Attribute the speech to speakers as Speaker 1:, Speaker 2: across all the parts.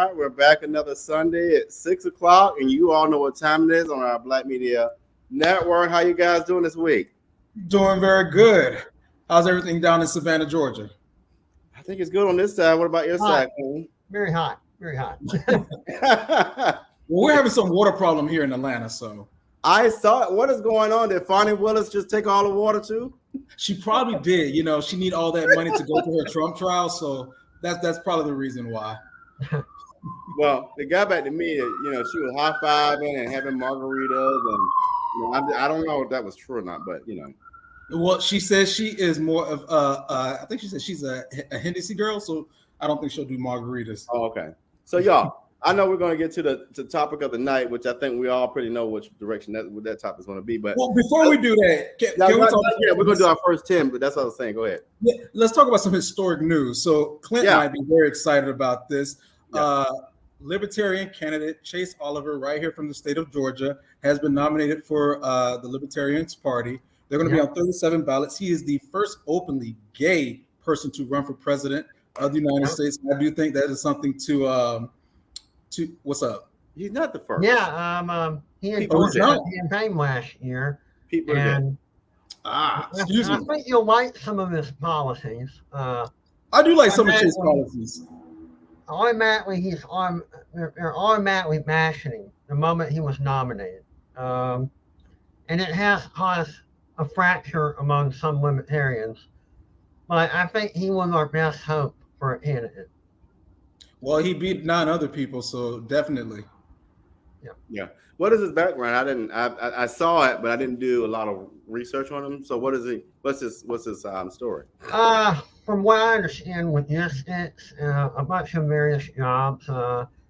Speaker 1: right, we're back another Sunday at 6 o'clock, and you all know what time it is on our Black Media Network. How you guys doing this week?
Speaker 2: Doing very good. How's everything down in Savannah, Georgia?
Speaker 1: I think it's good on this side. What about your side, Queen?
Speaker 3: Very hot. Very hot.
Speaker 2: Well, we're having some water problem here in Atlanta, so.
Speaker 1: I saw it. What is going on? Did Fonnie Willis just take all the water too?
Speaker 2: She probably did. You know, she need all that money to go to her Trump trial, so that's probably the reason why.
Speaker 1: Well, it got back to me that, you know, she was high-fiving and having margaritas, and you know, I don't know if that was true or not, but you know.
Speaker 2: Well, she says she is more of I think she said she's a Hennessy girl, so I don't think she'll do margaritas.
Speaker 1: Oh, okay. So y'all, I know we're going to get to the topic of the night, which I think we all pretty know which direction that topic is going to be. But
Speaker 2: well, before we do that,
Speaker 1: we're going to do our first 10, but that's what I was saying. Go ahead.
Speaker 2: Yeah, let's talk about some historic news. So Clint might be very excited about this. Yeah. Libertarian candidate Chase Oliver, right here from the state of Georgia, has been nominated for the Libertarians Party. They're going to be on 37 ballots. He is the first openly gay person to run for president of the United States. I do think that is something to what's up?
Speaker 1: He's not the first.
Speaker 3: Yeah, he endorsed the campaign last year. And
Speaker 2: excuse me.
Speaker 3: I think you'll like some of his policies.
Speaker 2: I do like some of his policies.
Speaker 3: They're automatically bashing the moment he was nominated. And it has caused a fracture among some libertarians. But I think he was our best hope for a candidate.
Speaker 2: Well, he beat 9 other people, so definitely.
Speaker 1: Yeah. What is his background? I saw it, but I didn't do a lot of research on him. So what is he? What's his story?
Speaker 3: From what I understand, with Justice, a bunch of various jobs.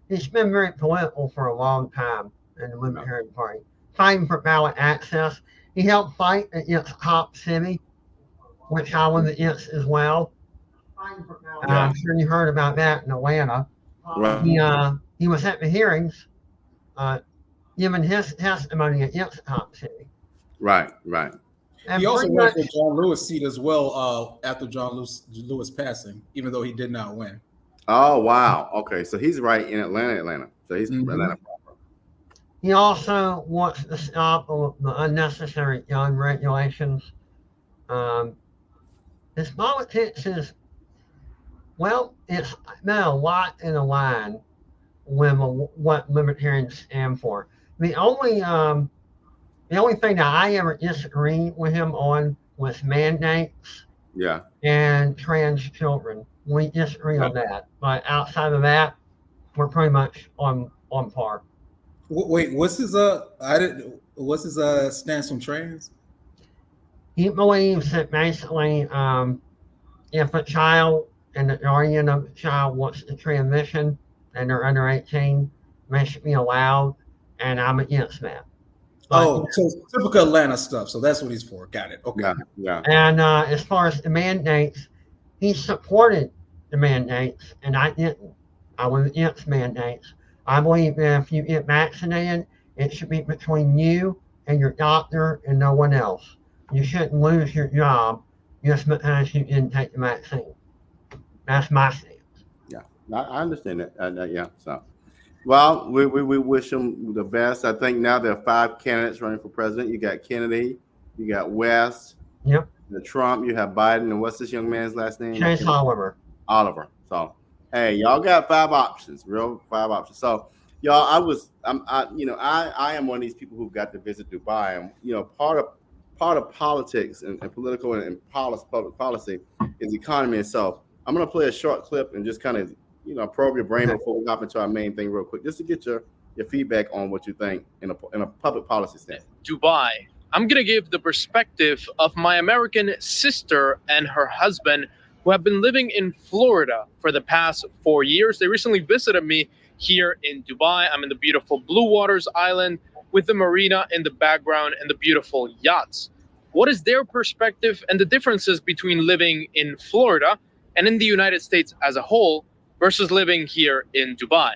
Speaker 3: He's been very political for a long time in the Libertarian Party, fighting for ballot access. He helped fight against Cop City, which I was against as well. I'm sure you heard about that in Atlanta. Right. He was at the hearings, giving his testimony against Cop City.
Speaker 1: Right.
Speaker 2: And he also ran for John Lewis' seat as well after John Lewis passing, even though he did not win.
Speaker 1: Oh, wow. Okay, so he's right in Atlanta. So he's Atlanta proper.
Speaker 3: He also wants to stop the unnecessary gun regulations. His politics is, well, it's not a lot in a line with what libertarians stand for. The only thing that I ever disagreed with him on was mandates.
Speaker 1: Yeah.
Speaker 3: And trans children. We disagree on that. But outside of that, we're pretty much on par.
Speaker 2: Wait, what's his stance on trans?
Speaker 3: He believes that basically if a child and the guardian of the child wants to transition and they're under 18, they should be allowed, and I'm against that.
Speaker 2: So typical Atlanta stuff. So that's what he's for. Got it. Okay.
Speaker 1: Yeah.
Speaker 3: And as far as the mandates, he supported the mandates, and I didn't. I was against mandates. I believe that if you get vaccinated, it should be between you and your doctor and no one else. You shouldn't lose your job just because you didn't take the vaccine. That's my stance.
Speaker 1: Yeah, I understand that. Yeah. So, well, we wish him the best. I think now there are 5 candidates running for president. You got Kennedy, you got West,
Speaker 3: yep,
Speaker 1: the Trump, you have Biden, and what's this young man's last name?
Speaker 3: Chase Oliver.
Speaker 1: So, hey, y'all got 5 options, real 5 options. So, y'all, I am one of these people who got to visit Dubai, and you know, part of politics and political and public policy is economy itself. I'm gonna play a short clip and just kind of probe your brain before we hop into our main thing real quick, just to get your feedback on what you think in a public policy stance.
Speaker 4: Dubai. I'm gonna give the perspective of my American sister and her husband, who have been living in Florida for the past 4 years. They recently visited me here in Dubai. I'm in the beautiful Blue Waters Island with the marina in the background and the beautiful yachts. What is their perspective and the differences between living in Florida and in the United States as a whole versus living here in Dubai?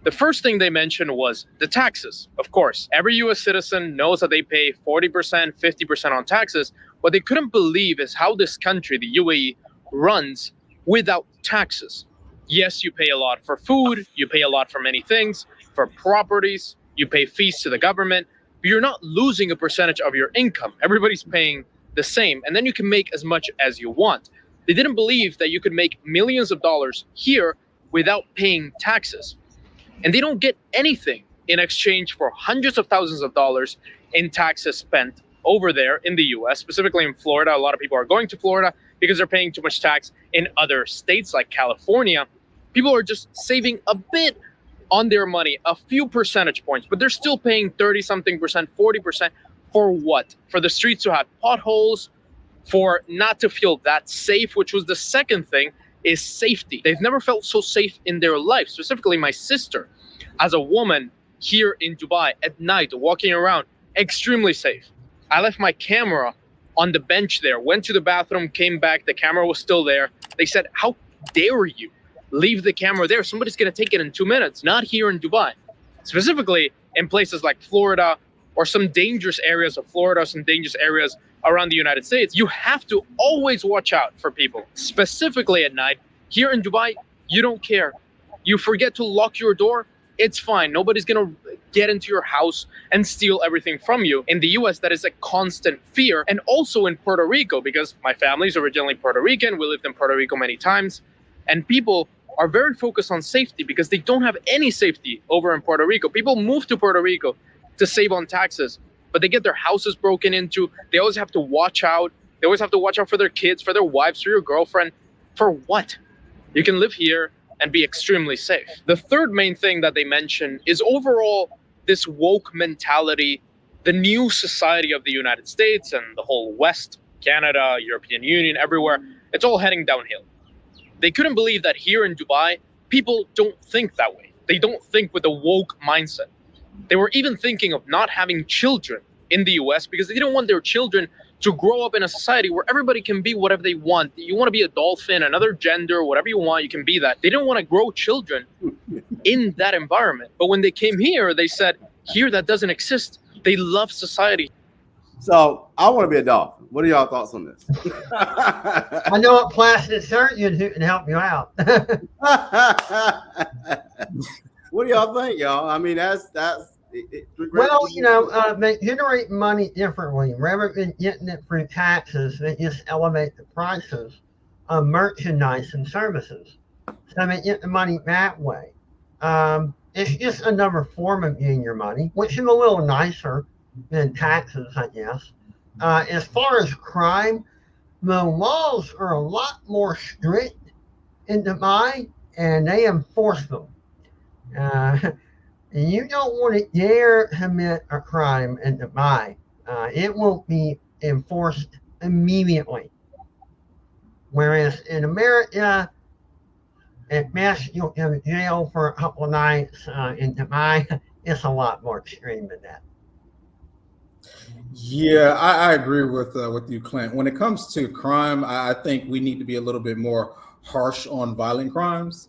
Speaker 4: The first thing they mentioned was the taxes. Of course, every US citizen knows that they pay 40%, 50% on taxes. What they couldn't believe is how this country, the UAE, runs without taxes. Yes, you pay a lot for food, you pay a lot for many things, for properties, you pay fees to the government, but you're not losing a percentage of your income. Everybody's paying the same, and then you can make as much as you want. They didn't believe that you could make millions of dollars here without paying taxes. And they don't get anything in exchange for hundreds of thousands of dollars in taxes spent over there in the US, specifically in Florida. A lot of people are going to Florida because they're paying too much tax. In other states like California, people are just saving a bit on their money, a few percentage points, but they're still paying 30-something percent, 40% for what? For the streets to have potholes, for not to feel that safe, which was the second thing, is safety. They've never felt so safe in their life, specifically my sister, as a woman here in Dubai at night, walking around, extremely safe. I left my camera on the bench there, went to the bathroom, came back, the camera was still there. They said, how dare you leave the camera there? Somebody's gonna take it in 2 minutes. Not here in Dubai. Specifically in places like Florida or some dangerous areas of Florida, some dangerous areas around the United States, you have to always watch out for people, specifically at night. Here in Dubai, you don't care. You forget to lock your door, it's fine. Nobody's gonna get into your house and steal everything from you. In the US, that is a constant fear. And also in Puerto Rico, because my family's originally Puerto Rican, we lived in Puerto Rico many times, and people are very focused on safety because they don't have any safety over in Puerto Rico. People move to Puerto Rico to save on taxes, but they get their houses broken into. They always have to watch out. They always have to watch out for their kids, for their wives, for your girlfriend. For what? You can live here and be extremely safe. The third main thing that they mention is overall this woke mentality, the new society of the United States and the whole West, Canada, European Union, everywhere, it's all heading downhill. They couldn't believe that here in Dubai, people don't think that way. They don't think with a woke mindset. They were even thinking of not having children in the US because they didn't want their children to grow up in a society where everybody can be whatever they want. You want to be a dolphin, another gender, whatever you want, you can be that. They didn't want to grow children in that environment. But when they came here, they said, here that doesn't exist. They love society.
Speaker 1: So I want to be a dolphin. What are y'all thoughts on this?
Speaker 3: I know a plastic surgeon who can help you out.
Speaker 1: What do y'all think, y'all? I mean, that's
Speaker 3: well, they generate money differently. Rather than getting it through taxes, they just elevate the prices of merchandise and services. So they get the money that way. It's just another form of getting your money, which is a little nicer than taxes, I guess. As far as crime, the laws are a lot more strict in Dubai, and they enforce them. You don't want to dare commit a crime in Dubai. It will be enforced immediately. Whereas in America, at best, you'll go to jail for a couple of nights. In Dubai, it's a lot more extreme than that.
Speaker 2: Yeah, I agree with you, Clint. When it comes to crime, I think we need to be a little bit more harsh on violent crimes.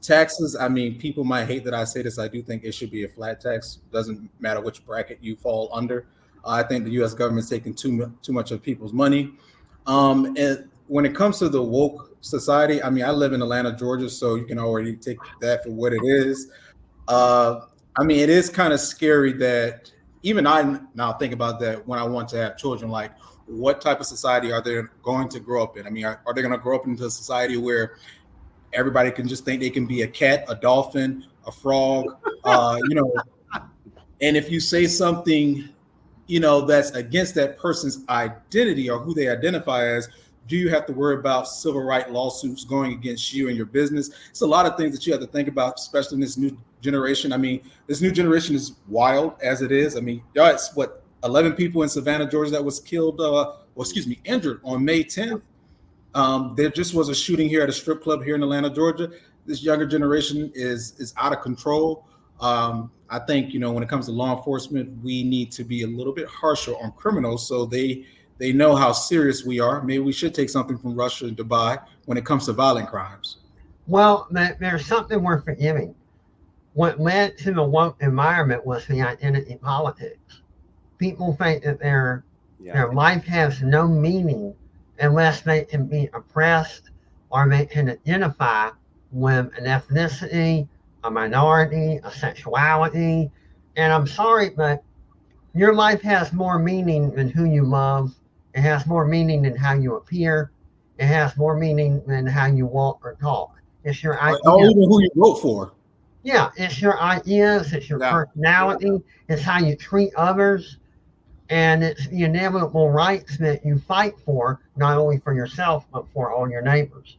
Speaker 2: Taxes, I mean, people might hate that I say this. I do think it should be a flat tax. Doesn't matter which bracket you fall under. I think the U.S. government's taking too much of people's money. And when it comes to the woke society, I mean, I live in Atlanta, Georgia, so you can already take that for what it is. I mean, it is kind of scary that even I now think about that when I want to have children, like what type of society are they going to grow up in? I mean, are they going to grow up into a society where everybody can just think they can be a cat, a dolphin, a frog, and if you say something, that's against that person's identity or who they identify as, do you have to worry about civil rights lawsuits going against you and your business? It's a lot of things that you have to think about, especially in this new generation. I mean, this new generation is wild as it is. I mean, it's 11 people in Savannah, Georgia that was killed, injured on May 10th. There just was a shooting here at a strip club here in Atlanta, Georgia. This younger generation is out of control. I think, when it comes to law enforcement, we need to be a little bit harsher on criminals so they know how serious we are. Maybe we should take something from Russia and Dubai when it comes to violent crimes.
Speaker 3: Well, there's something we're forgiving. What led to the woke environment was the identity politics. People think that their life has no meaning unless they can be oppressed or they can identify with an ethnicity, a minority, a sexuality. And I'm sorry, but your life has more meaning than who you love. It has more meaning than how you appear. It has more meaning than how you walk or talk. It's your idea.
Speaker 2: Or even who you vote for.
Speaker 3: Yeah, it's your ideas, it's your personality, it's how you treat others, and it's the inalienable rights that you fight for, not only for yourself, but for all your neighbors.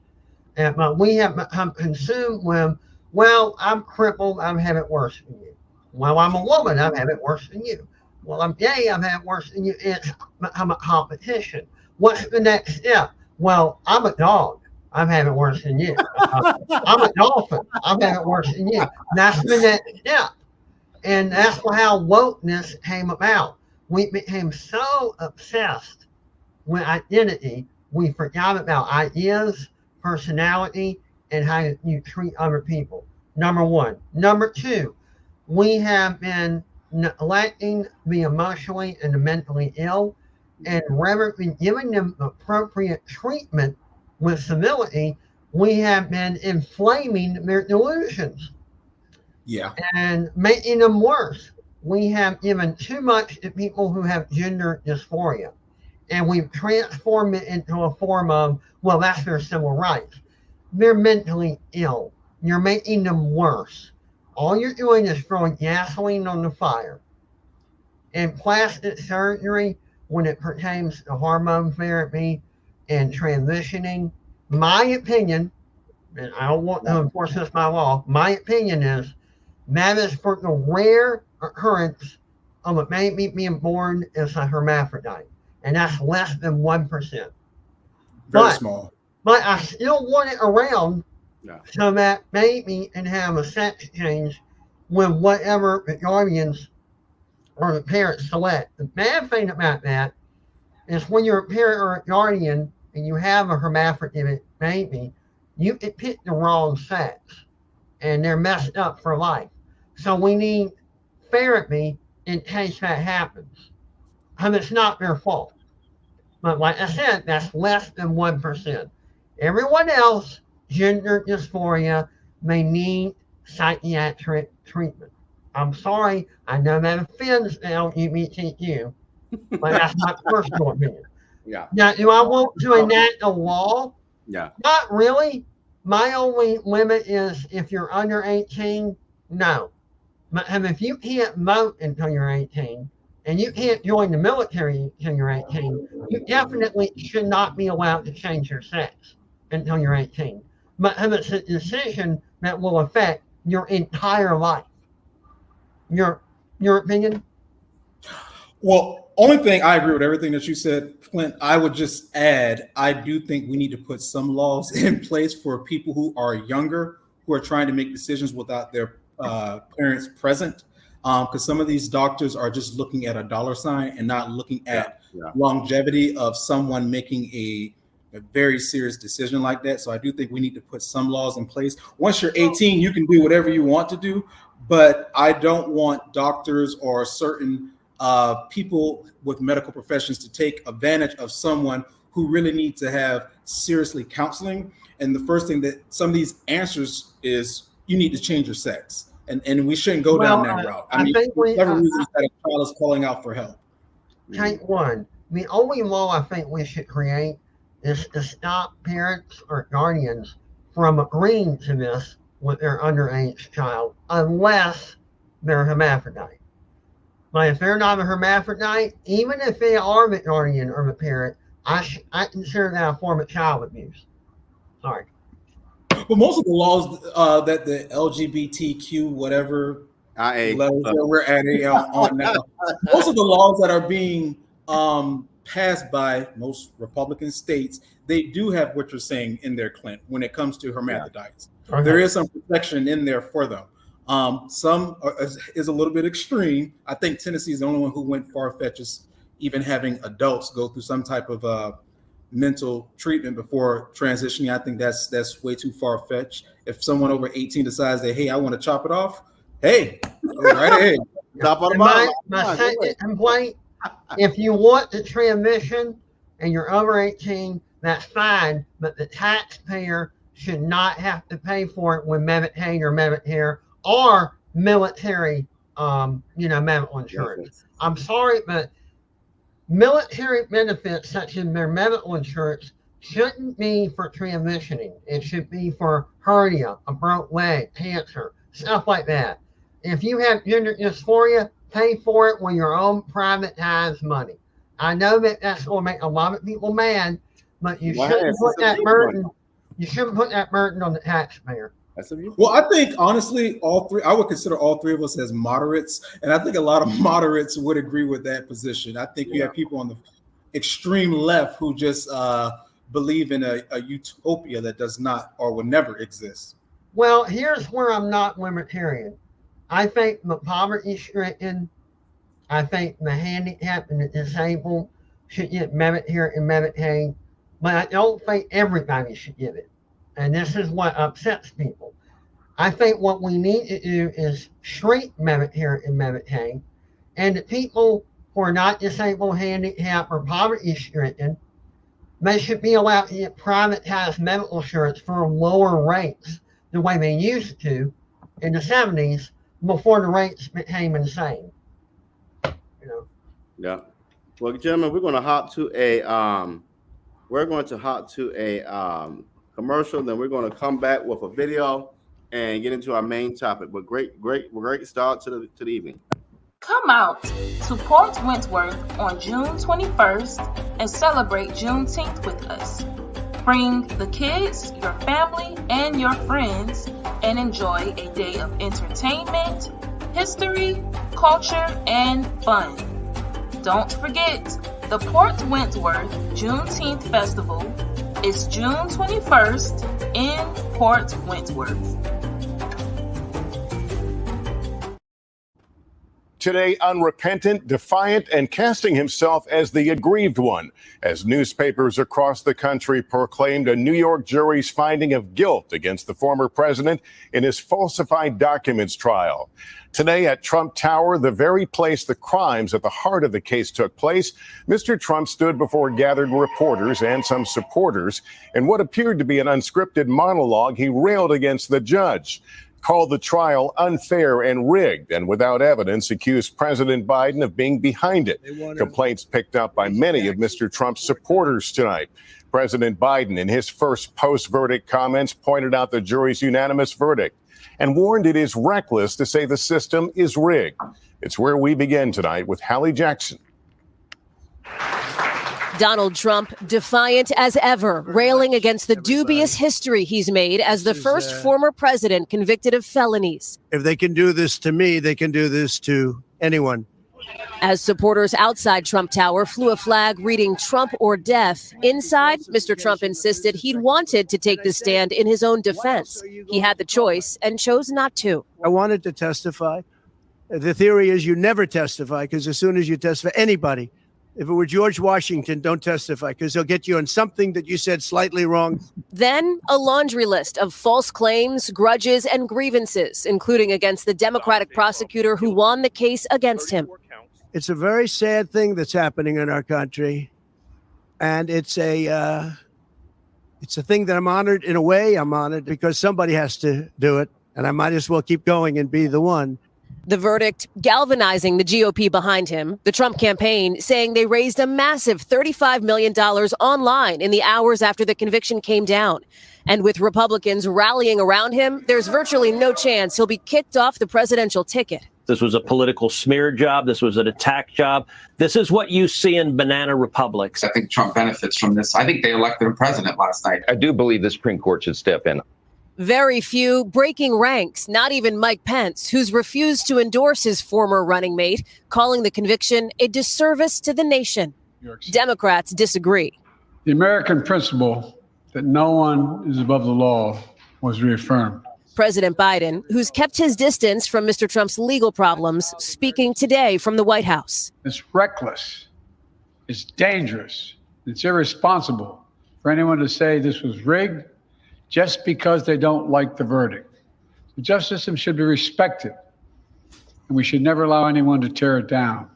Speaker 3: But we have become consumed with, well, I'm crippled, I'm having it worse than you. Well, I'm a woman, I'm having it worse than you. Well, I'm gay, I'm having it worse than you. It's become a competition. What's the next step? Well, I'm a dog. I'm having it worse than you. I'm a dolphin. I'm having it worse than you. That's the next step. And that's how wokeness came about. We became so obsessed with identity, we forgot about ideas, personality, and how you treat other people. Number one. Number two, we have been neglecting the emotionally and the mentally ill, and rather than giving them appropriate treatment with civility, we have been inflaming their delusions.
Speaker 2: Yeah.
Speaker 3: And making them worse. We have given too much to people who have gender dysphoria. And we've transformed it into a form of, well, that's their civil rights. They're mentally ill. You're making them worse. All you're doing is throwing gasoline on the fire. And plastic surgery, when it pertains to hormone therapy and transitioning, my opinion, and I don't want to enforce this by law, my opinion is that is for the rare occurrence of a baby being born as a hermaphrodite. And that's less than 1%.
Speaker 2: Very small.
Speaker 3: But I still want it around so that baby can have a sex change with whatever the guardians or the parents select. The bad thing about that is when you're a parent or a guardian and you have a hermaphrodite baby, you can pick the wrong sex and they're messed up for life. So we need therapy in case that happens. And it's not their fault. But like I said, that's less than 1%. Everyone else, gender dysphoria, may need psychiatric treatment. I'm sorry, I know that offends the LGBTQ, but that's my personal opinion.
Speaker 1: Yeah.
Speaker 3: Now, do I want to enact a law?
Speaker 1: Yeah.
Speaker 3: Not really. My only limit is if you're under 18, no. But if you can't vote until you're 18, and you can't join the military until you're 18, you definitely should not be allowed to change your sex until you're 18. But if it's a decision that will affect your entire life. Your opinion?
Speaker 2: Well, only thing I agree with everything that you said, Clint. I would just add, I do think we need to put some laws in place for people who are younger, who are trying to make decisions without their parents present. Because some of these doctors are just looking at a dollar sign and not looking at longevity of someone making a very serious decision like that. So I do think we need to put some laws in place. Once you're 18, you can do whatever you want to do, but I don't want doctors or certain people with medical professions to take advantage of someone who really needs to have seriously counseling. And the first thing that some of these answers is you need to change your sex. And we shouldn't go down that route. I mean, whatever reason that a child is calling out for help.
Speaker 3: Take one. The only law I think we should create is to stop parents or guardians from agreeing to this with their underage child unless they're hermaphrodite. But if they're not a hermaphrodite, even if they are the guardian or the parent, I consider that a form of child abuse. Sorry.
Speaker 2: But most of the laws that the LGBTQ whatever levels that we're adding on now, most of the laws that are being passed by most Republican states, they do have what you're saying in there, Clint, when it comes to hermaphrodites. Okay. There is some protection in there for them. Some is a little bit extreme. I think Tennessee is the only one who went far-fetched, as even having adults go through some type of mental treatment before transitioning. I think that's way too far-fetched. If someone over 18 decides that, hey, I want to chop it off, hey, go right ahead.
Speaker 3: Chop on my second complaint, if you want to transition and you're over 18, that's fine, but the taxpayer should not have to pay for it with Medicaid or Medicare or military, medical insurance. I'm sorry, but military benefits such as their medical insurance shouldn't be for transitioning. It should be for hernia, a broke leg, cancer, stuff like that. If you have gender dysphoria, pay for it with your own privatized money. I know that that's going to make a lot of people mad, but you shouldn't put that burden. You shouldn't put that burden on the taxpayer.
Speaker 2: Well, I think honestly, I would consider all three of us as moderates, and I think a lot of moderates would agree with that position. I think you have people on the extreme left who just believe in a utopia that does not or will never exist.
Speaker 3: Well, here's where I'm not libertarian. I think the poverty-stricken, I think the handicapped and the disabled should get Medicare and Medicaid, but I don't think everybody should get it. And this is what upsets people. I think what we need to do is shrink Medicare and Medicaid, and the people who are not disabled, handicapped, or poverty-stricken, they should be allowed to get privatized medical insurance for lower rates the way they used to in the 70s before the rates became insane.
Speaker 1: Yeah. Well, gentlemen, we're going to hop to a commercial, then we're going to come back with a video and get into our main topic. But great start to the evening.
Speaker 5: Come out to Port Wentworth on June 21st and celebrate Juneteenth with us. Bring the kids, your family, and your friends and enjoy a day of entertainment, history, culture, and fun. Don't forget, the Port Wentworth Juneteenth Festival is June 21st in Port Wentworth.
Speaker 6: Today, unrepentant, defiant, and casting himself as the aggrieved one, as newspapers across the country proclaimed a New York jury's finding of guilt against the former president in his falsified documents trial. Today at Trump Tower, the very place the crimes at the heart of the case took place, Mr. Trump stood before gathered reporters and some supporters. In what appeared to be an unscripted monologue, he railed against the judge, called the trial unfair and rigged, and without evidence accused President Biden of being behind it. Complaints picked up by many of Mr. Trump's supporters tonight. President Biden, in his first post-verdict comments, pointed out the jury's unanimous verdict and warned it is reckless to say the system is rigged. It's where we begin tonight with Hallie Jackson.
Speaker 7: Donald Trump, defiant as ever, railing against the dubious history he's made as the first former president convicted of felonies.
Speaker 8: If they can do this to me, they can do this to anyone.
Speaker 7: As supporters outside Trump Tower flew a flag reading Trump or death, inside, Mr. Trump insisted he'd wanted to take the stand in his own defense. He had the choice and chose not to.
Speaker 8: I wanted to testify. The theory is you never testify, because as soon as you testify, anybody, if it were George Washington, don't testify, because he'll get you on something that you said slightly wrong.
Speaker 7: Then a laundry list of false claims, grudges, and grievances, including against the Democratic prosecutor who won the case against him.
Speaker 8: It's a very sad thing that's happening in our country. And it's a thing that I'm honored. In a way, I'm honored because somebody has to do it. And I might as well keep going and be the one.
Speaker 7: The verdict galvanizing the GOP behind him, the Trump campaign saying they raised a massive $35 million online in the hours after the conviction came down. And with Republicans rallying around him, there's virtually no chance he'll be kicked off the presidential ticket.
Speaker 9: This was a political smear job. This was an attack job. This is what you see in banana republics.
Speaker 10: I think Trump benefits from this. I think they elected him president last night.
Speaker 11: I do believe the Supreme Court should step in.
Speaker 7: Very few breaking ranks, not even Mike Pence, who's refused to endorse his former running mate, calling the conviction a disservice to the nation. Democrats disagree.
Speaker 12: The American principle that no one is above the law was reaffirmed.
Speaker 7: President Biden, who's kept his distance from Mr. Trump's legal problems, speaking today from the White House.
Speaker 12: It's reckless. It's dangerous. It's irresponsible for anyone to say this was rigged just because they don't like the verdict. The justice system should be respected, and we should never allow anyone to tear it down.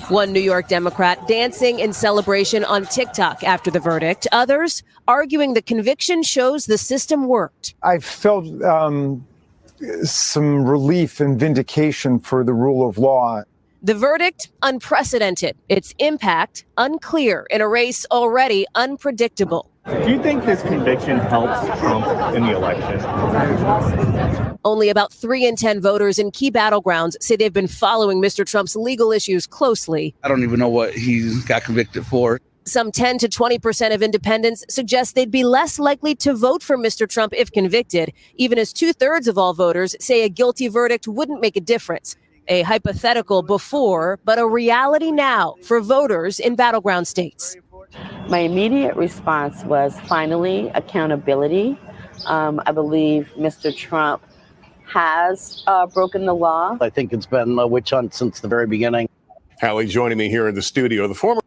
Speaker 7: One New York Democrat dancing in celebration on TikTok after the verdict. Others arguing the conviction shows the system worked.
Speaker 13: I felt some relief and vindication for the rule of law.
Speaker 7: The verdict, unprecedented. Its impact, unclear in a race already unpredictable.
Speaker 14: Do you think this conviction helps Trump in the election?
Speaker 7: Only about 3 in 10 voters in key battlegrounds say they've been following Mr. Trump's legal issues closely.
Speaker 15: I don't even know what he got convicted for.
Speaker 7: Some 10 to 20% of independents suggest they'd be less likely to vote for Mr. Trump if convicted, even as 2/3 of all voters say a guilty verdict wouldn't make a difference. A hypothetical before, but a reality now for voters in battleground states.
Speaker 16: My immediate response was finally accountability. I believe Mr. Trump has broken the law.
Speaker 17: I think it's been a witch hunt since the very beginning.
Speaker 6: Hallie joining me here in the studio. The former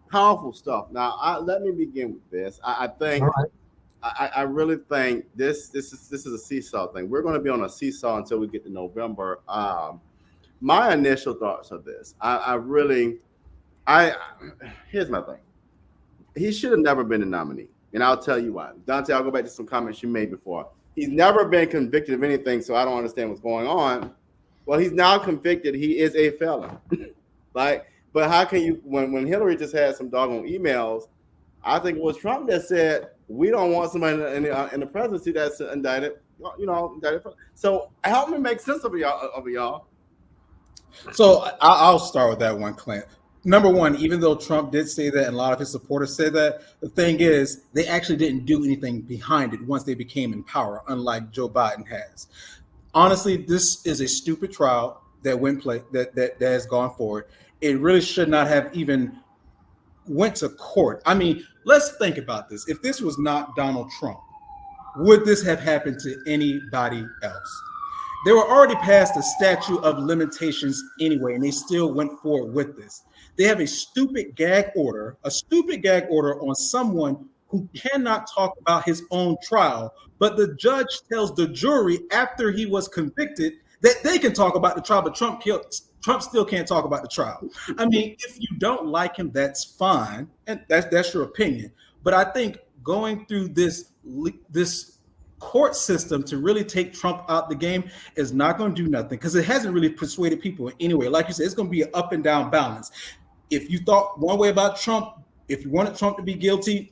Speaker 1: powerful stuff. Now, let me begin with this. I think, I really think this is a seesaw thing. We're going to be on a seesaw until we get to November. My initial thoughts are this. Here's my thing. He should have never been a nominee, and I'll tell you why. Dante, I'll go back to some comments you made before. He's never been convicted of anything, so I don't understand what's going on. Well, he's now convicted. He is a felon. But how can you, when Hillary just had some doggone emails, I think it was Trump that said, we don't want somebody in the presidency that's indicted, indicted. So help me make sense of y'all.
Speaker 2: So I'll start with that one, Clint. Number one, even though Trump did say that and a lot of his supporters said that, the thing is they actually didn't do anything behind it once they became in power, unlike Joe Biden has. Honestly, this is a stupid trial that that has gone forward. It really should not have even went to court. I mean, let's think about this. If this was not Donald Trump, would this have happened to anybody else? They were already past the statute of limitations anyway, and they still went forward with this. They have a stupid gag order on someone who cannot talk about his own trial, but the judge tells the jury after he was convicted that they can talk about the trial, but Trump still can't talk about the trial. I mean, if you don't like him, that's fine, and that's your opinion. But I think going through this court system to really take Trump out the game is not going to do nothing, because it hasn't really persuaded people in any way. Like you said, it's going to be an up and down balance. If you thought one way about Trump, if you wanted Trump to be guilty,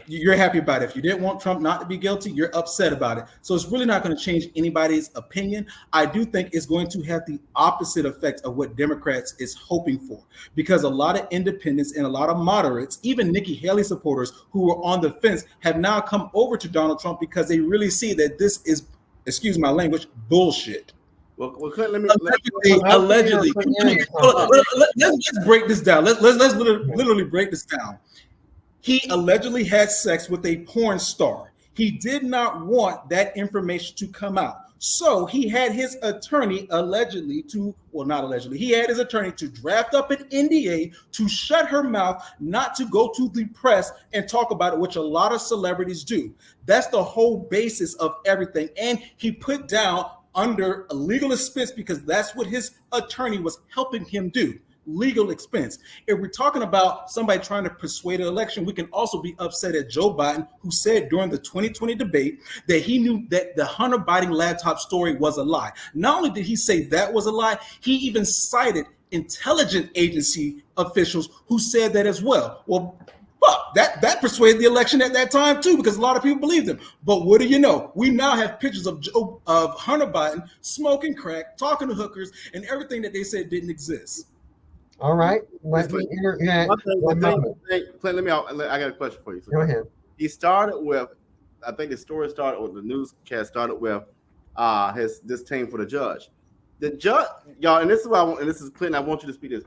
Speaker 2: you're happy about it. If you didn't want Trump not to be guilty, you're upset about it. So it's really not going to change anybody's opinion. I do think it's going to have the opposite effect of what Democrats is hoping for, because a lot of independents and a lot of moderates, even Nikki Haley supporters who were on the fence, have now come over to Donald Trump because they really see that this is, excuse my language, bullshit.
Speaker 1: Well, let me
Speaker 2: allegedly. Let's break this down. Let's literally break this down. He allegedly had sex with a porn star. He did not want that information to come out. So he had his attorney he had his attorney to draft up an NDA to shut her mouth, not to go to the press and talk about it, which a lot of celebrities do. That's the whole basis of everything. And he put down under a legal expense, because that's what his attorney was helping him do. Legal expense. If we're talking about somebody trying to persuade an election, we can also be upset at Joe Biden, who said during the 2020 debate that he knew that the Hunter Biden laptop story was a lie. Not only did he say that was a lie, he even cited intelligence agency officials who said that as well. Well, fuck, that persuaded the election at that time too, because a lot of people believed him. But what do you know? We now have pictures of Hunter Biden smoking crack, talking to hookers, and everything that they said didn't exist.
Speaker 3: All right. Let me interject.
Speaker 1: Clint, I got a question for you.
Speaker 3: Go ahead.
Speaker 1: He started with, I think the story started with, the newscast started with his disdain for the judge. The judge, y'all, and this is what I want, and this is Clinton, I want you to speak this.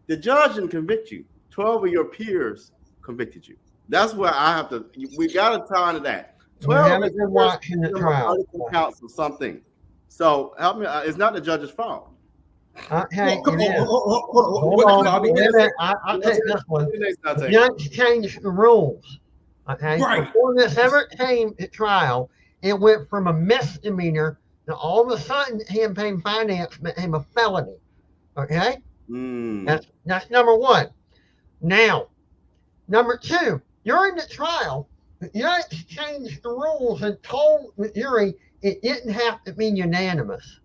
Speaker 1: The judge didn't convict you. 12 of your peers convicted you. That's where I have to, we got to tie into that. 12 of your
Speaker 3: watching the trial
Speaker 1: counts of something. So help me, it's not the judge's fault.
Speaker 3: Okay, hold on. I'll take this one. The judge changed the rules. Okay, before this ever came to trial, it went from a misdemeanor to all of a sudden campaign finance became a felony. Okay, That's number one. Now, number two, during the trial, the judge changed the rules and told the jury it didn't have to be unanimous.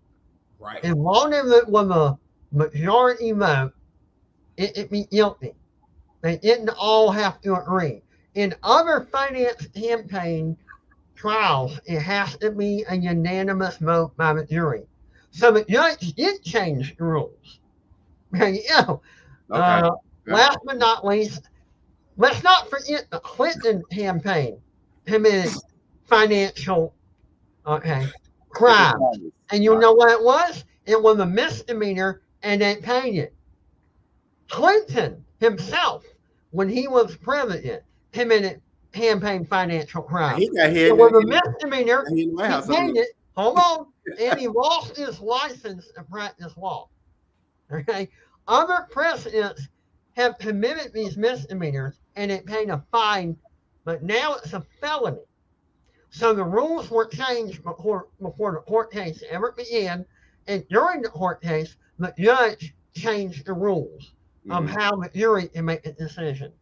Speaker 2: Right.
Speaker 3: As long as it was a majority vote, it'd be guilty. They didn't all have to agree. In other finance campaign trials, it has to be a unanimous vote by the jury. So the judge did change the rules. Last but not least, let's not forget the Clinton campaign committed financial crime. And you know what it was? It was a misdemeanor and they paid it. Clinton himself, when he was president, committed campaign financial crime.
Speaker 1: He got hit.
Speaker 3: It was a misdemeanor. He paid it. Hold on. And he lost his license to practice law. Okay. Other presidents have committed these misdemeanors and they paid a fine, but now it's a felony. So the rules were changed before the court case ever began, and during the court case, the judge changed the rules of how the jury can make a decision.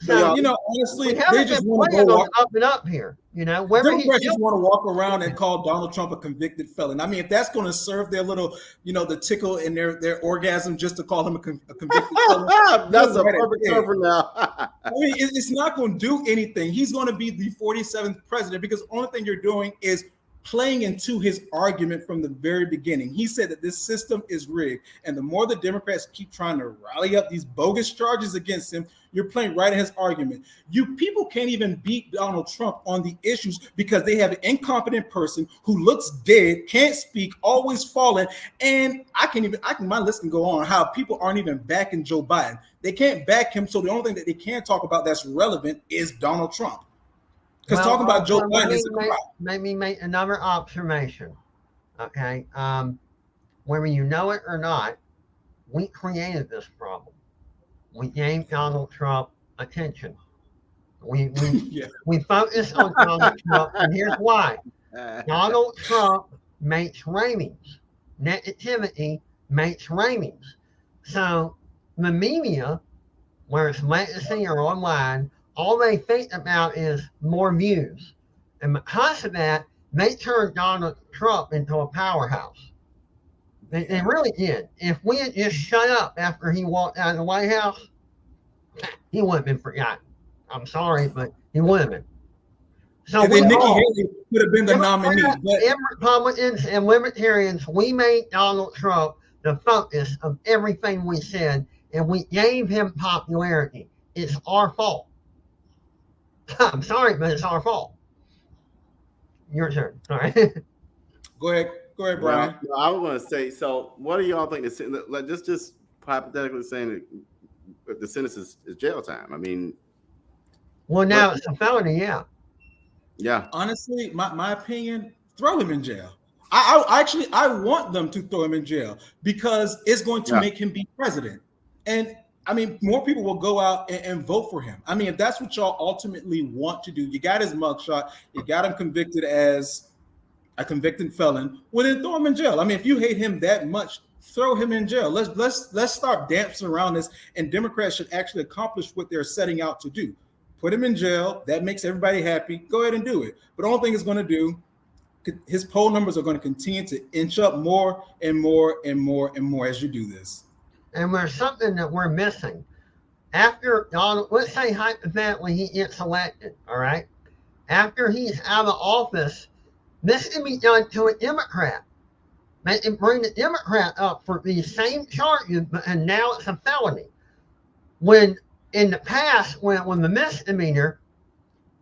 Speaker 3: So,
Speaker 2: honestly,
Speaker 3: they just want to go up and up here.
Speaker 2: Democrats just want to walk around and call Donald Trump a convicted felon. I mean, if that's going to serve their little, the tickle in their orgasm just to call him a convicted felon.
Speaker 1: That's a perfect cover now.
Speaker 2: I mean, it's not going to do anything. He's going to be the 47th president because the only thing you're doing is playing into his argument from the very beginning. He said that this system is rigged. And the more the Democrats keep trying to rally up these bogus charges against him, you're playing right in his argument. You people can't even beat Donald Trump on the issues because they have an incompetent person who looks dead, can't speak, always falling. And my list can go on how people aren't even backing Joe Biden. They can't back him. So the only thing that they can talk about that's relevant is Donald Trump. Because talking about Joe Biden is a crime.
Speaker 3: Let me make another observation. Okay. Whether you know it or not, we created this problem. We gave Donald Trump attention. We focused on Donald Trump, and here's why. Donald Trump makes ratings. Negativity makes ratings. So the media, whether it's legacy or online, all they think about is more views. And because of that, they turned Donald Trump into a powerhouse. They really did. If we had just shut up after he walked out of the White House, he wouldn't have been forgotten. I'm sorry, but he would have been. So
Speaker 2: and then Nikki Haley would have been the nominee.
Speaker 3: Republicans and Libertarians, we made Donald Trump the focus of everything we said, and we gave him popularity. It's our fault. I'm sorry, but it's our fault. Your turn. All right.
Speaker 2: Go ahead, Brian.
Speaker 1: Well, I was going to say, so what do y'all think? Just hypothetically saying that the sentence is jail time. I mean,
Speaker 3: well, now it's a felony, yeah.
Speaker 1: Yeah.
Speaker 2: Honestly, my opinion, throw him in jail. I want them to throw him in jail because it's going to make him be president. And I mean, more people will go out and vote for him. I mean, if that's what y'all ultimately want to do, you got his mugshot, you got him convicted as a convicted felon, well, then throw him in jail. I mean, if you hate him that much, throw him in jail. Let's start dancing around this, and Democrats should actually accomplish what they're setting out to do. Put him in jail. That makes everybody happy. Go ahead and do it. But the only thing it's going to do, his poll numbers are going to continue to inch up more and more and more and more as you do this.
Speaker 3: And there's something that we're missing. After Donald, let's say hypothetically he gets elected, all right? After he's out of office, this can be done to a Democrat. They can bring the Democrat up for the same charges, and now it's a felony. When in the past, when the misdemeanor,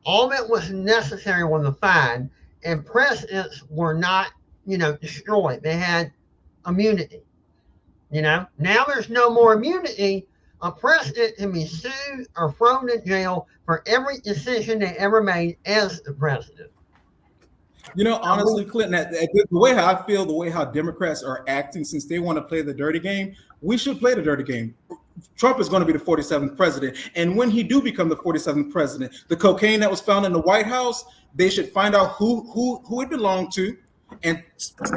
Speaker 3: all that was necessary was a fine, and presidents were not, destroyed. They had immunity. Now there's no more immunity. A president can be sued or thrown in jail for every decision they ever made as the president.
Speaker 2: Honestly, Clinton, the way how I feel, the way how Democrats are acting, since they want to play the dirty game, we should play the dirty game. Trump is going to be the 47th president. And when he do become the 47th president, the cocaine that was found in the White House, they should find out who it belonged to. and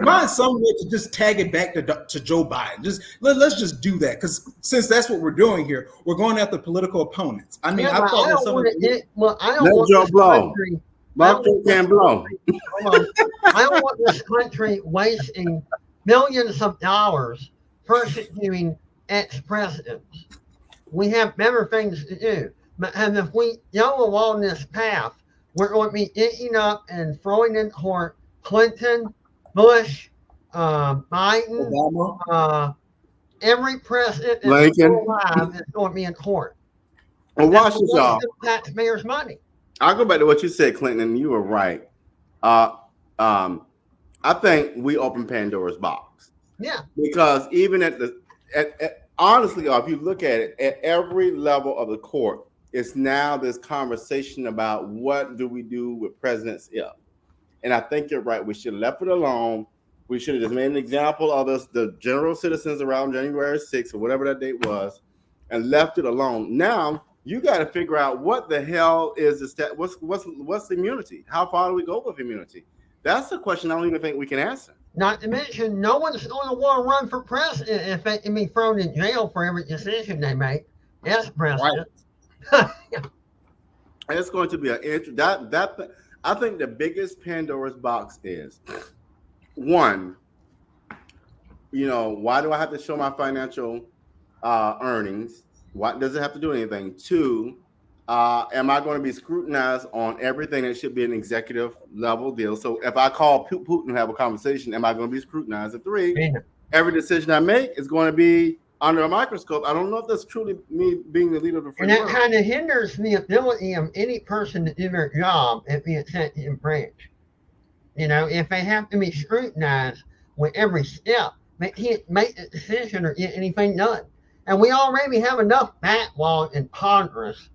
Speaker 2: find some way to just tag it back to Joe Biden. Let's just do that, because since that's what we're doing here, we're going after political opponents. I mean,
Speaker 3: Yeah,
Speaker 2: I thought
Speaker 3: I
Speaker 2: that
Speaker 3: don't
Speaker 2: some
Speaker 3: want
Speaker 2: of
Speaker 3: it. Well, I don't
Speaker 1: Let
Speaker 3: want
Speaker 1: Joe
Speaker 3: this
Speaker 1: blow.
Speaker 3: country.
Speaker 1: Marco can blow.
Speaker 3: Hold on. I don't want this country wasting millions of dollars persecuting ex-presidents. We have better things to do. And if we go along this path, we're going to be eating up and throwing in court Clinton, Bush, Biden, every president that's still alive is going to be in court.
Speaker 1: Well, watch this, y'all.
Speaker 3: Taxpayers' money.
Speaker 1: I'll go back to what you said, Clinton, and you were right. I think we opened Pandora's box.
Speaker 3: Yeah.
Speaker 1: Because even honestly, if you look at it, at every level of the court, it's now this conversation about what do we do with presidents if. And I think you're right. We should have left it alone. We should have just made an example of the general citizens around January 6th or whatever that date was, and left it alone. Now you got to figure out what the hell is what's immunity? How far do we go with immunity? That's the question I don't even think we can answer.
Speaker 3: Not to mention, no one's going to want to run for president if they can be thrown in jail for every decision they make as president.
Speaker 1: Right. And it's going to be I think the biggest Pandora's box is, one, why do I have to show my financial earnings? What does it have to do anything? Two, am I going to be scrutinized on everything that should be an executive level deal? So if I call Putin and have a conversation, am I going to be scrutinized? And three, every decision I make is going to be under a microscope. I don't know if that's truly me being the leader of the free world.
Speaker 3: And that kind of hinders the ability of any person to do their job at the executive branch. If they have to be scrutinized with every step, they can't make a decision or get anything done. And we already have enough backlog in Congress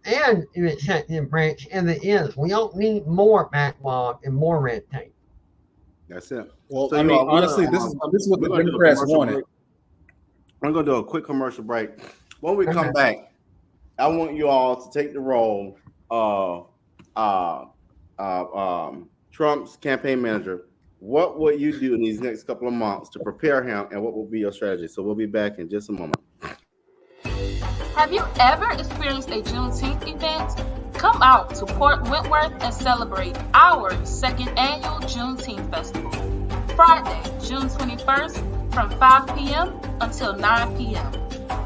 Speaker 3: and in the executive branch as it is. We don't need more backlog and more red tape.
Speaker 1: That's it.
Speaker 2: Well, so, honestly, this is what the Democrats wanted.
Speaker 1: I'm going to do a quick commercial break. When we come back, I want you all to take the role of Trump's campaign manager. What will you do in these next couple of months to prepare him, and what will be your strategy? So we'll be back in just a moment.
Speaker 5: Have you ever experienced a Juneteenth event? Come out to Port Wentworth and celebrate our second annual Juneteenth Festival. Friday, June 21st from 5 p.m. until 9 p.m.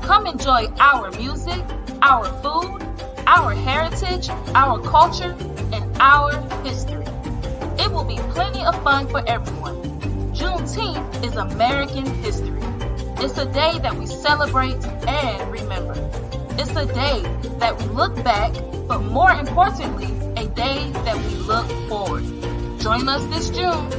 Speaker 5: Come enjoy our music, our food, our heritage, our culture, and our history. It will be plenty of fun for everyone. Juneteenth is American history. It's a day that we celebrate and remember. It's a day that we look back, but more importantly, a day that we look forward. Join us this June.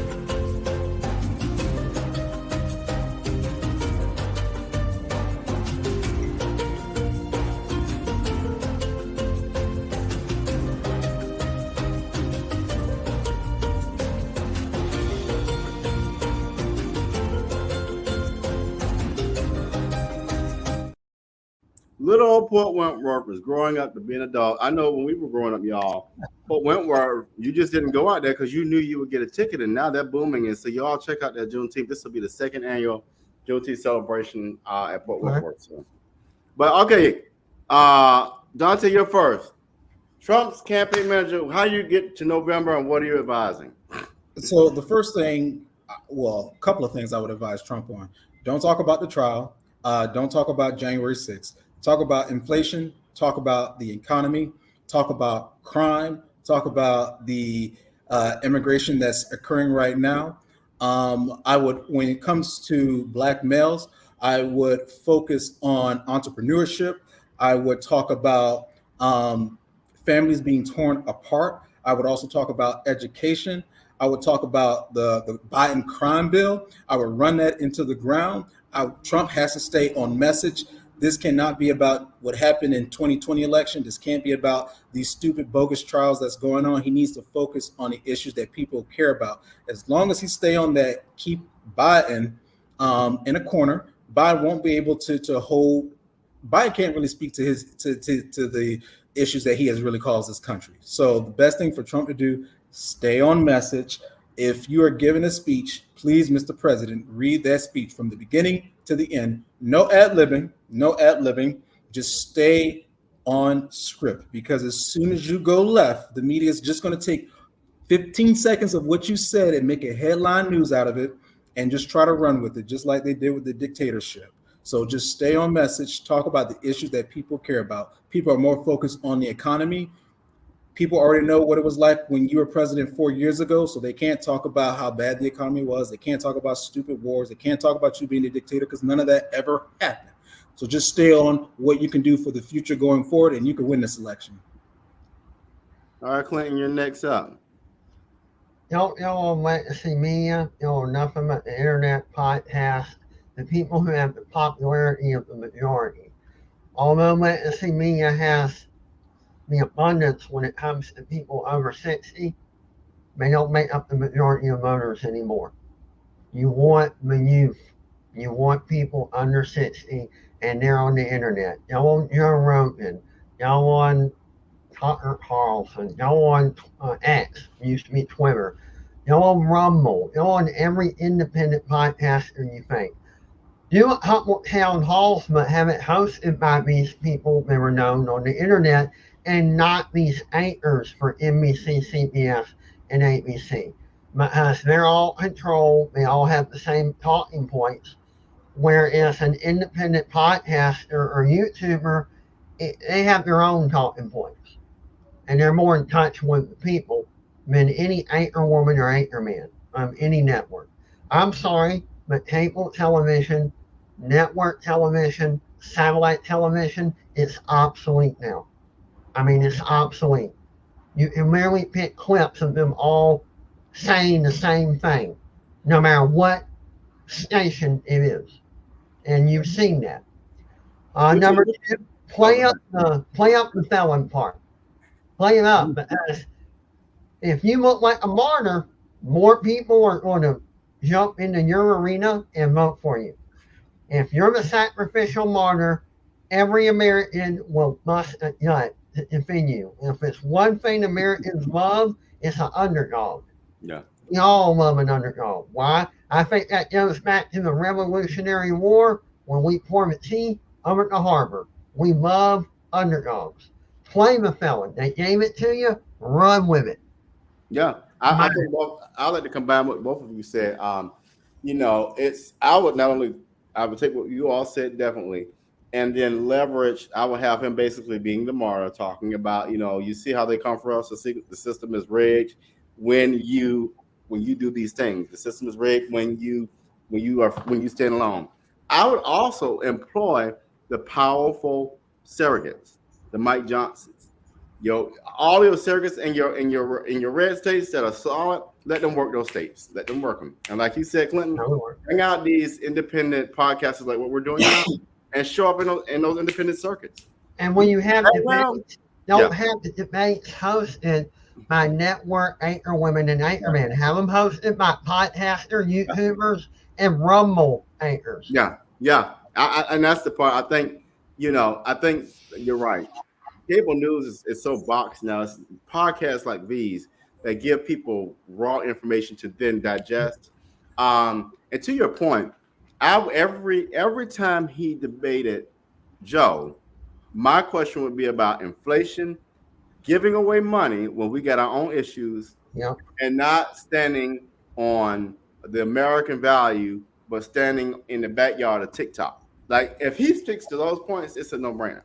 Speaker 1: Little old Port Wentworth was growing up to be an adult. I know when we were growing up, y'all, Port Wentworth, you just didn't go out there because you knew you would get a ticket, and now they're booming. And so y'all check out that Juneteenth. This will be the second annual Juneteenth celebration at Port Wentworth. So. But okay, Dante, you're first. Trump's campaign manager, how do you get to November, and what are you advising?
Speaker 2: So the first thing, well, a couple of things I would advise Trump on. Don't talk about the trial. Don't talk about January 6th. Talk about inflation, talk about the economy, talk about crime, talk about the immigration that's occurring right now. I would, when it comes to Black males, I would focus on entrepreneurship. I would talk about families being torn apart. I would also talk about education. I would talk about the Biden crime bill. I would run that into the ground. Trump has to stay on message. This cannot be about what happened in 2020 election. This can't be about these stupid bogus trials that's going on. He needs to focus on the issues that people care about. As long as he stay on that, keep Biden in a corner, Biden won't be able to hold. Biden can't really speak to the issues that he has really caused this country. So the best thing for Trump to do, stay on message, if you are giving a speech, please, Mr. President, read that speech from the beginning to the end. No ad-libbing, no ad-libbing. Just stay on script, because as soon as you go left, the media is just going to take 15 seconds of what you said and make a headline news out of it and just try to run with it, just like they did with the dictatorship. So just stay on message, talk about the issues that people care about. People are more focused on the economy. People already know what it was like when you were president 4 years ago, so they can't talk about how bad the economy was. They can't talk about stupid wars. They can't talk about you being a dictator, because none of that ever happened. So just stay on what you can do for the future going forward, and you can win this election.
Speaker 1: All right, Clinton, you're next up.
Speaker 3: Y'all legacy media, nothing but the internet, podcast, the people who have the popularity of the majority. Although legacy media has the abundance when it comes to people over 60, they don't make up the majority of voters anymore. You want the youth. You want people under 60, and they're on the internet. Y'all on Joe Rogan. Y'all on Tucker Carlson. Y'all on X, used to be Twitter. Y'all on Rumble. Y'all on every independent podcaster you think. Do a couple town halls, but have it hosted by these people that were known on the internet, and not these anchors for NBC, CBS, and ABC. Because they're all controlled, they all have the same talking points. Whereas an independent podcaster or YouTuber, they have their own talking points. And they're more in touch with the people than any anchor woman or anchor man on any network. I'm sorry, but cable television, network television, satellite television, it's obsolete now. I mean, it's obsolete. You can merely pick clips of them all saying the same thing, no matter what station it is. And you've seen that. Number two, play up the felon part. Play it up. Because if you look like a martyr, more people are going to jump into your arena and vote for you. If you're the sacrificial martyr, every American will bust a gut to defend you. If it's one thing Americans love, it's an underdog.
Speaker 1: Yeah.
Speaker 3: We all love an underdog. Why? I think that goes back to the Revolutionary War when we poured the tea over at the harbor. We love underdogs. Play the felon. They gave it to you, run with it.
Speaker 1: Yeah. I think I'd like to combine what both of you said. I would take what you all said, definitely, and then leverage. I would have him basically being the martyr, talking about, you see how they come for us. The system is rigged when you do these things. The system is rigged when you stand alone. I would also employ the powerful surrogates, the Mike Johnsons. All your surrogates in your red states that are solid, let them work those states. Let them work them. And like you said, Clinton, bring out these independent podcasters like what we're doing now, and show up in those independent circuits.
Speaker 3: And when you have debates, don't have the debates hosted by network anchor women and anchor men. Have them hosted by podcaster, YouTubers, and Rumble anchors.
Speaker 1: Yeah. And that's the part. I think you're right. Cable news is so boxed now. It's podcasts like these that give people raw information to then digest. And to your point, every time he debated Joe, my question would be about inflation, giving away money when we got our own issues, and not standing on the American value, but standing in the backyard of TikTok. Like, if he sticks to those points, it's a no-brainer.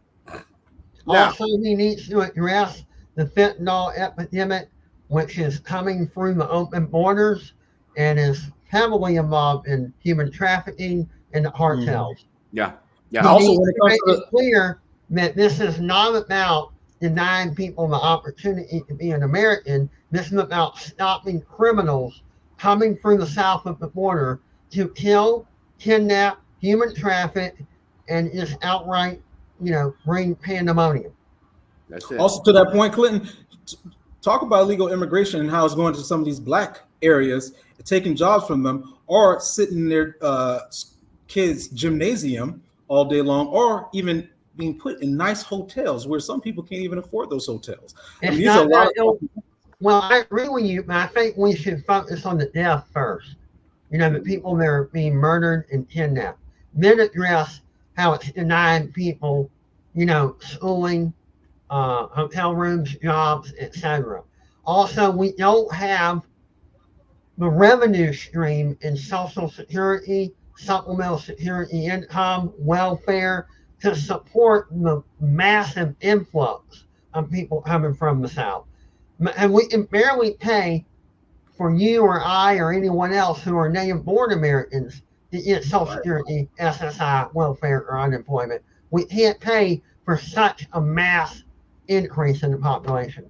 Speaker 3: Also, he needs to address the fentanyl epidemic, which is coming through the open borders and is heavily involved in human trafficking and the cartels.
Speaker 1: Yeah.
Speaker 3: Also, when it comes to it clear that this is not about denying people the opportunity to be an American. This is about stopping criminals coming through the south of the border to kill, kidnap, human traffic, and just outright, bring pandemonium.
Speaker 1: That's it.
Speaker 2: Also, to that point, Clinton, talk about illegal immigration and how it's going to some of these black areas, taking jobs from them, or sitting in their kids' gymnasium all day long, or even being put in nice hotels where some people can't even afford those hotels.
Speaker 3: Well, I agree with you, but I think we should focus on the death first. You know, the people that are being murdered and kidnapped. Then address how it's denying people, you know, schooling, hotel rooms, jobs, etc. Also, we don't have the revenue stream in Social Security, supplemental security income, welfare to support the massive influx of people coming from the South. And we can barely pay for you or I or anyone else who are native born Americans to get Social Security, SSI, welfare, or unemployment. We can't pay for such a mass increase in the population.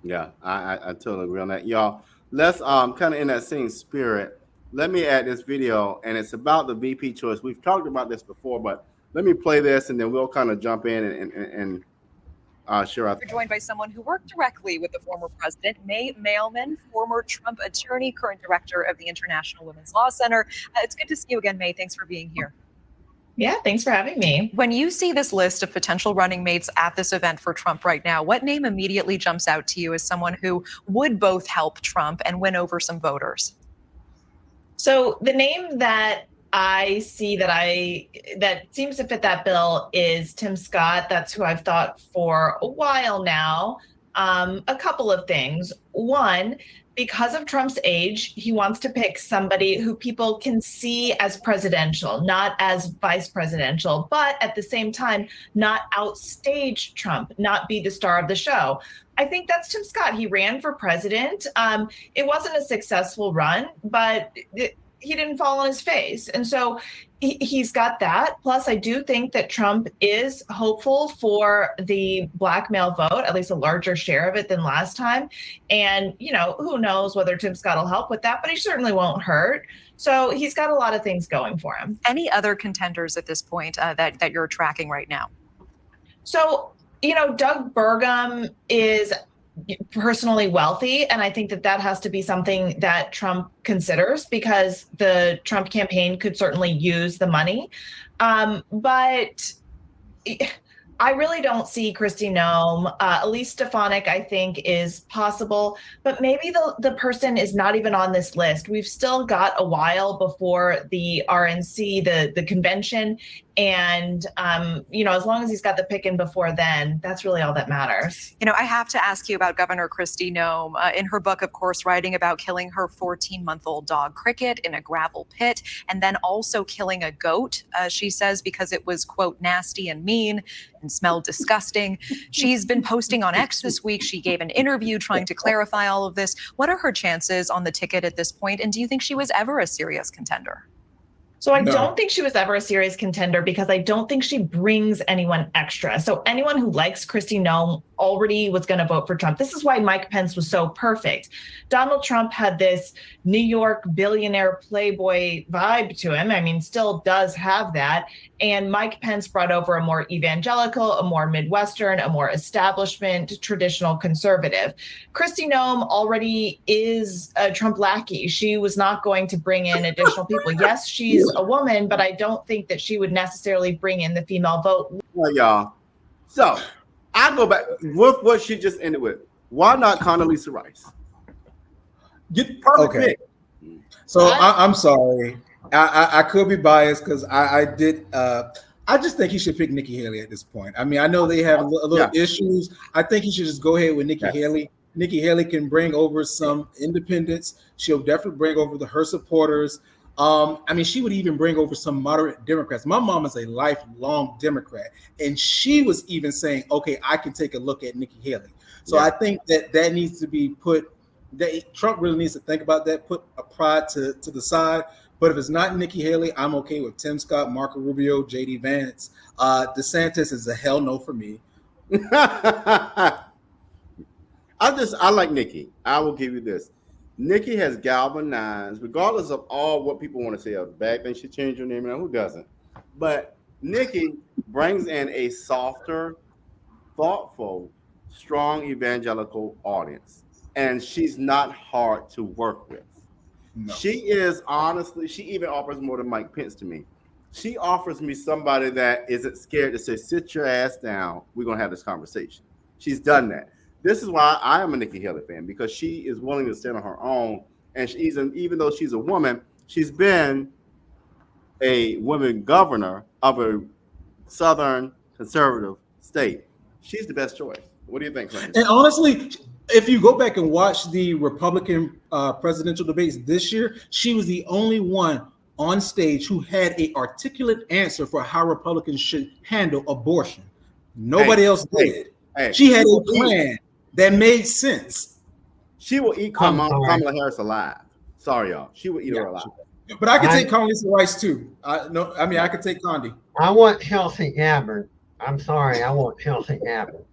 Speaker 1: Yeah, I totally agree on that. Y'all, let's kind of in that same spirit, let me add this video, and it's about the VP choice. We've talked about this before, but let me play this, and then we'll kind of jump in and share our.
Speaker 18: We're joined by someone who worked directly with the former president, May Mailman, former Trump attorney, current director of the International Women's Law Center. It's good to see you again, May. Thanks for being here.
Speaker 19: Yeah, thanks for having me.
Speaker 18: When you see this list of potential running mates at this event for Trump right now, what name immediately jumps out to you as someone who would both help Trump and win over some voters?
Speaker 19: So the name that I see that seems to fit that bill is Tim Scott. That's who I've thought for a while now. A couple of things. One, because of Trump's age, he wants to pick somebody who people can see as presidential, not as vice presidential, but at the same time, not outstage Trump, not be the star of the show. I think that's Tim Scott. He ran for president. It wasn't a successful run, but he didn't fall on his face. And so he's got that. Plus, I do think that Trump is hopeful for the black male vote, at least a larger share of it than last time. And, you know, who knows whether Tim Scott will help with that, but he certainly won't hurt. So he's got a lot of things going for him.
Speaker 18: Any other contenders at this point that you're tracking right now?
Speaker 19: So, you know, Doug Burgum is personally wealthy, and I think that has to be something that Trump considers because the Trump campaign could certainly use the money. But I really don't see Kristi Noem. Elise Stefanik, I think, is possible, but maybe the person is not even on this list. We've still got a while before the RNC, the convention. And, you know, as long as he's got the pick in before then, that's really all that matters.
Speaker 18: You know, I have to ask you about Governor Kristi Noem. In her book, of course, writing about killing her 14-month-old dog Cricket in a gravel pit and then also killing a goat, she says, because it was, quote, nasty and mean and smelled disgusting. She's been posting on X this week. She gave an interview trying to clarify all of this. What are her chances on the ticket at this point? And do you think she was ever a serious contender?
Speaker 19: So I don't think she was ever a serious contender because I don't think she brings anyone extra. So anyone who likes Kristi Noem already was going to vote for Trump. This is why Mike Pence was so perfect. Donald Trump had this New York billionaire playboy vibe to him. I mean, still does have that. And Mike Pence brought over a more evangelical, a more Midwestern, a more establishment, traditional conservative. Kristi Noem already is a Trump lackey. She was not going to bring in additional people. Yes, she's a woman, but I don't think that she would necessarily bring in the female vote.
Speaker 1: Well, y'all. So I go back with what she just ended with. Why not Condoleezza Rice?
Speaker 2: Okay. So I'm sorry. I could be biased because I just think he should pick Nikki Haley at this point. I mean, I know they have a little issues. I think he should just go ahead with Nikki Haley. Nikki Haley can bring over some independents. She'll definitely bring over her supporters. I mean, she would even bring over some moderate Democrats. My mom is a lifelong Democrat, and she was even saying, okay, I can take a look at Nikki Haley. So I think that needs to be put, that Trump really needs to think about that, put a pride to the side. But if it's not Nikki Haley, I'm okay with Tim Scott, Marco Rubio, J.D. Vance. DeSantis is a hell no for me.
Speaker 1: I like Nikki. I will give you this. Nikki has galvanized, regardless of all what people want to say, a bad thing she changed her name, now who doesn't? But Nikki brings in a softer, thoughtful, strong evangelical audience. And she's not hard to work with. No. She is honestly, she even offers more than Mike Pence to me. She offers me somebody that isn't scared to say, sit your ass down. We're going to have this conversation. She's done that. this is why I am a Nikki Haley fan, because she is willing to stand on her own, and even though she's a woman, she's been a woman governor of a Southern conservative state. She's the best choice. What do you think, Clinton?
Speaker 2: And honestly, if you go back and watch the Republican presidential debates this year, she was the only one on stage who had an articulate answer for how Republicans should handle abortion. Nobody else did. She had a plan that made sense.
Speaker 1: She will eat Kamala Harris alive. Sorry, y'all. She will eat her alive.
Speaker 2: But I could take Condoleezza Rice too. I could take Condi.
Speaker 3: I want Chelsea Abbott. I'm sorry, I want Chelsea Abbott.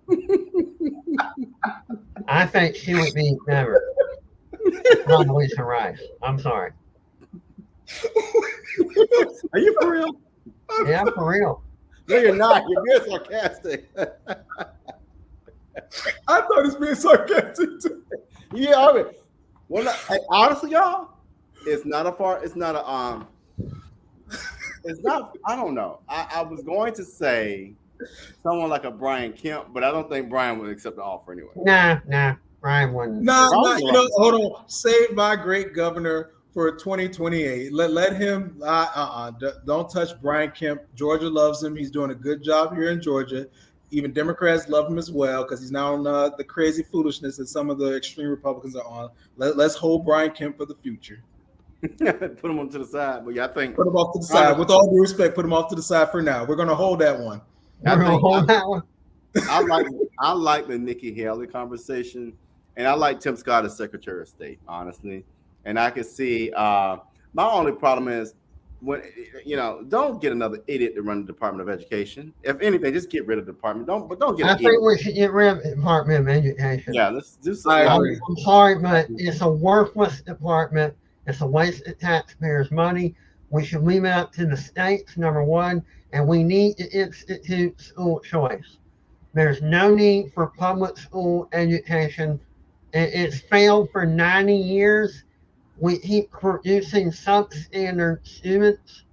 Speaker 3: I think she would be better than Condoleezza Rice. I'm sorry.
Speaker 1: Are you for real?
Speaker 3: Yeah, I'm for real.
Speaker 1: No, you're not. You're being sarcastic.
Speaker 2: I thought he was being sarcastic too.
Speaker 1: Yeah, I mean, well, honestly, y'all, it's not, I don't know. I was going to say someone like a Brian Kemp, but I don't think Brian would accept the offer anyway.
Speaker 3: Nah, Brian wouldn't.
Speaker 2: Hold on. Save my great governor for 2028. Let him, don't touch Brian Kemp. Georgia loves him. He's doing a good job here in Georgia. Even Democrats love him as well because he's now on the crazy foolishness that some of the extreme Republicans are on. Let's hold Brian Kemp for the future.
Speaker 1: Put him on to the side, but yeah, I think
Speaker 2: put him off to the side. With all due respect, put him off to the side for now. We're gonna hold that one.
Speaker 1: I like the Nikki Haley conversation, and I like Tim Scott as Secretary of State, honestly. And I can see my only problem is when don't get another idiot to run the Department of Education. If anything, just get rid of the department. Don't get.
Speaker 3: I think we should get rid of the Department of Education.
Speaker 1: Yeah, let's do something.
Speaker 3: I'm sorry, but it's a worthless department. It's a waste of taxpayers' money. We should leave it up to the states, number one, and we need to institute school choice. There's no need for public school education. It's failed for 90 years. We keep producing substandard students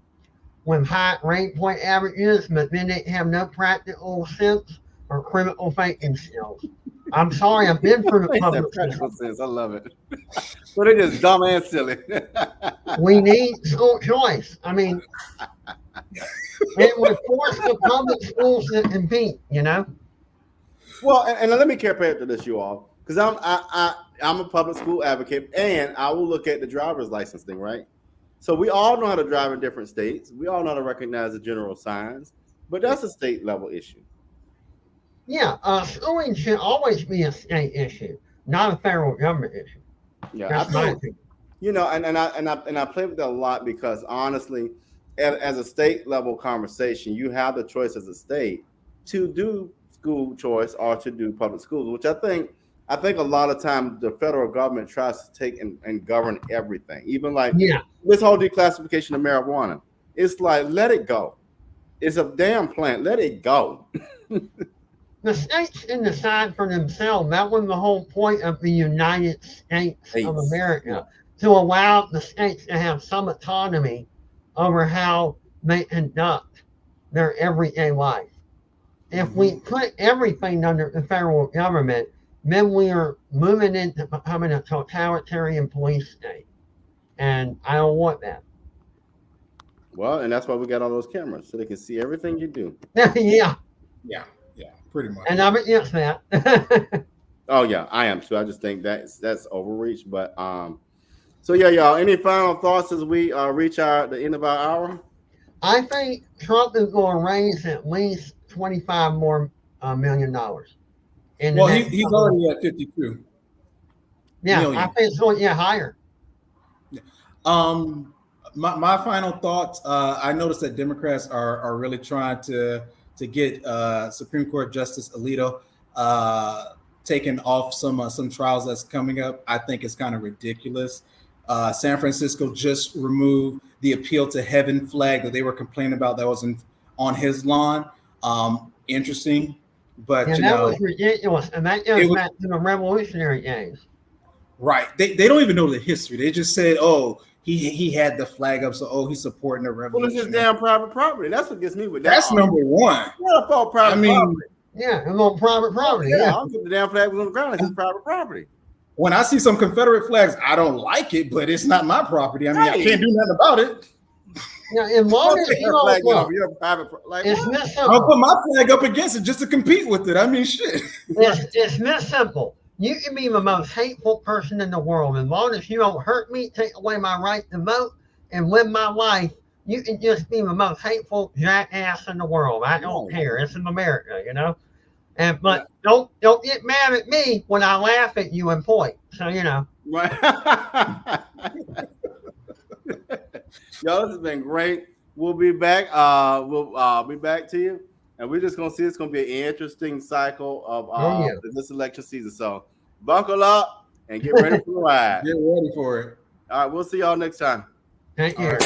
Speaker 3: with high grade point averages, but then they have no practical sense or critical thinking skills. I'm sorry, I've been through the public
Speaker 1: sense. I love it. But it is dumb and silly.
Speaker 3: We need school choice. I mean, it would force the public schools to compete,
Speaker 1: Well, and let me compare it to this, you all, because I'm a public school advocate, and I will look at the driver's license thing, right? So we all know how to drive in different states. We all know how to recognize the general signs, but that's a state level issue.
Speaker 3: Yeah, schooling should always be a state issue, not a federal government issue.
Speaker 1: Yeah,
Speaker 3: that's my opinion.
Speaker 1: And I play with that a lot because honestly, as a state level conversation, you have the choice as a state to do school choice or to do public schools, which I think a lot of times the federal government tries to take and govern everything, even like this whole declassification of marijuana. It's like, let it go. It's a damn plant. Let it go.
Speaker 3: The states can decide for themselves. That was the whole point of the United States of America, to allow the states to have some autonomy over how they conduct their everyday life. If we put everything under the federal government, then we are moving into becoming a totalitarian police state. And I don't want that.
Speaker 1: Well, and that's why we got all those cameras, so they can see everything you do.
Speaker 3: Yeah,
Speaker 2: pretty much.
Speaker 3: And I'm against that.
Speaker 1: Oh yeah, I am too. I just think that's overreach. But so yeah, y'all. Any final thoughts as we reach the end of our hour?
Speaker 3: I think Trump is going to raise at least $25 more million.
Speaker 2: Well, he's already at 52.
Speaker 3: Yeah,
Speaker 2: million.
Speaker 3: I think it's going higher.
Speaker 2: My final thoughts. I noticed that Democrats are really trying to get Supreme Court Justice Alito taken off some trials that's coming up. I think it's kind of ridiculous. San Francisco just removed the appeal to heaven flag that they were complaining about that was on his lawn. Interesting, but
Speaker 3: that was ridiculous, and that goes back to the Revolutionary days.
Speaker 2: Right? They don't even know the history. They just said, "Oh, he had the flag up, so he's supporting the revolution."
Speaker 1: Well, it's just damn private property. That's what gets me with that.
Speaker 2: That's number one.
Speaker 1: What about private property?
Speaker 3: Yeah, and on private property.
Speaker 1: Yeah, I'll put the damn flag was on the ground. It's his private property.
Speaker 2: When I see some Confederate flags, I don't like it, but it's not my property. I mean, I can't do nothing about it.
Speaker 3: Yeah, as long as you don't
Speaker 2: I'll put my flag up against it just to compete with it. I mean, shit.
Speaker 3: It's this simple. You can be the most hateful person in the world. As long as you don't hurt me, take away my right to vote, and live my life, you can just be the most hateful jackass in the world. I don't care. It's in America, you know. But don't get mad at me when I laugh at you and point. So you know.
Speaker 1: Right. Yo, this has been great. We'll be back. We'll be back to you, and we're just gonna see. It's gonna be an interesting cycle of this election season. So buckle up and get ready for the ride.
Speaker 2: Get ready for it.
Speaker 1: All right, we'll see y'all next time.
Speaker 3: Thank you.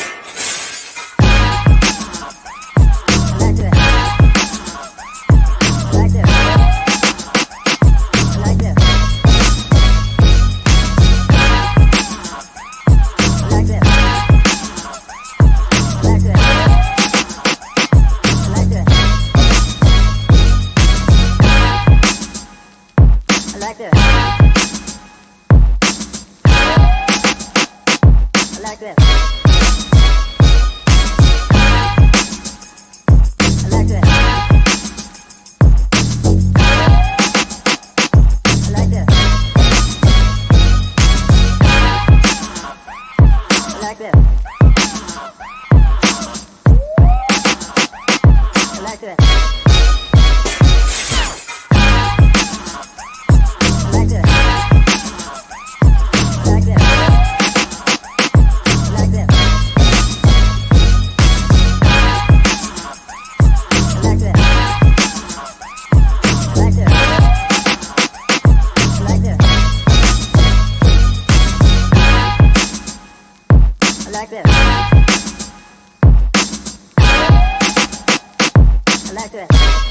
Speaker 20: like that.